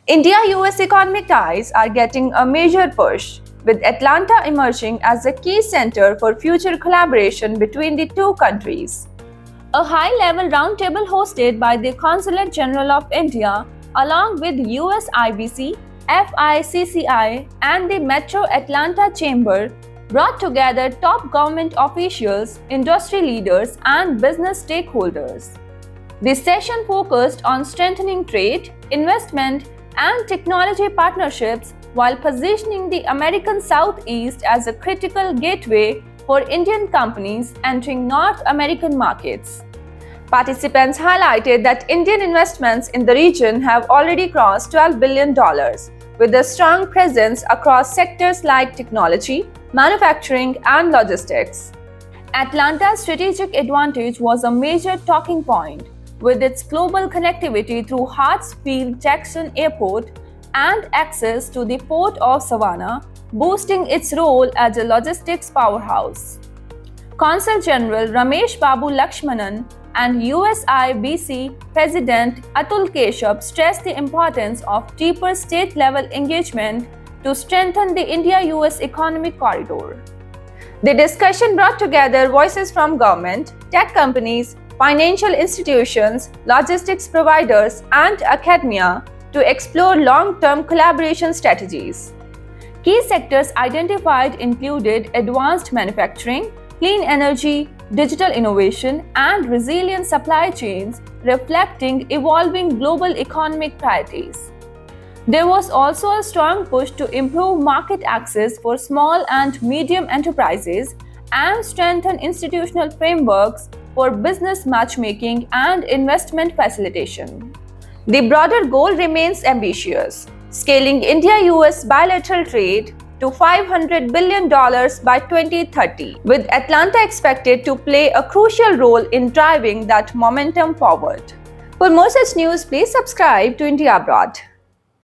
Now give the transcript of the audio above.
India-US economic ties are getting a major push, with Atlanta emerging as a key center for future collaboration between the two countries. A high-level roundtable hosted by the Consulate General of India, along with US IBC, FICCI, and the Metro Atlanta Chamber, brought together top government officials, industry leaders, and business stakeholders. The session focused on strengthening trade, investment, and technology partnerships while positioning the American Southeast as a critical gateway for Indian companies entering North American markets. Participants highlighted that Indian investments in the region have already crossed $12 billion, with a strong presence across sectors like technology, manufacturing, and logistics. Atlanta's strategic advantage was a major talking point, with its global connectivity through Hartsfield-Jackson Airport and access to the Port of Savannah, boosting its role as a logistics powerhouse. Consul General Ramesh Babu Lakshmanan and USIBC President Atul Keshav stressed the importance of deeper state-level engagement to strengthen the India-US economic corridor. The discussion brought together voices from government, tech companies, financial institutions, logistics providers, and academia to explore long-term collaboration strategies. Key sectors identified included advanced manufacturing, clean energy, digital innovation, and resilient supply chains, reflecting evolving global economic priorities. There was also a strong push to improve market access for small and medium enterprises and strengthen institutional frameworks for business matchmaking and investment facilitation. The broader goal remains ambitious, scaling India-US bilateral trade to $500 billion by 2030, with Atlanta expected to play a crucial role in driving that momentum forward. For more such news, please subscribe to India Abroad.